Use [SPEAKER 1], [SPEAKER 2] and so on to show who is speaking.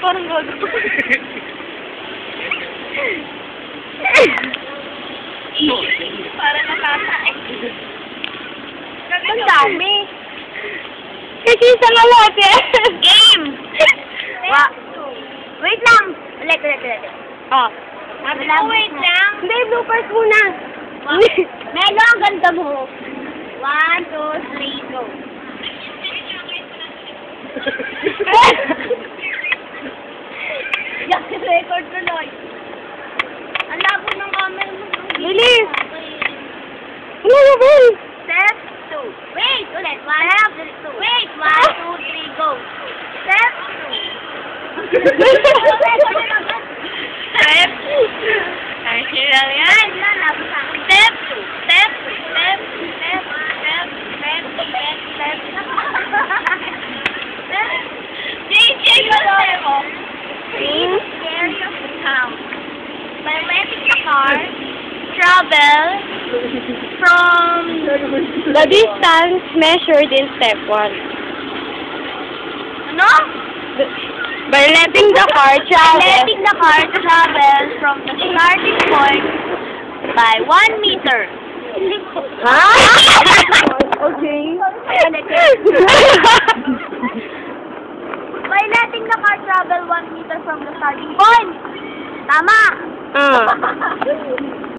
[SPEAKER 1] Parang gago. Para nakakain. Ang dami. Kasi isa lang natin. Game! Wait lang. Ulit. Oh. Wait lang. Hindi, bloopers muna. Melo, ang ganda mo. 1, 2, 3, go. Yung record ko, Lloyd. Ang labo ng camera mo. Bilis! Ano na ba? Step 2. Wait, ulit. 1, 2, 3. Wait, 1, 2, 3, go. Step 2. Step 2. Ay, lang yan. Step 2. Step 2. Step 2. Step 2. JJ, step mo. Area of the town. By letting the car travel from the distance measured in step 1. Ano? By letting the car travel from the starting point by 1 meter. Huh? Okay.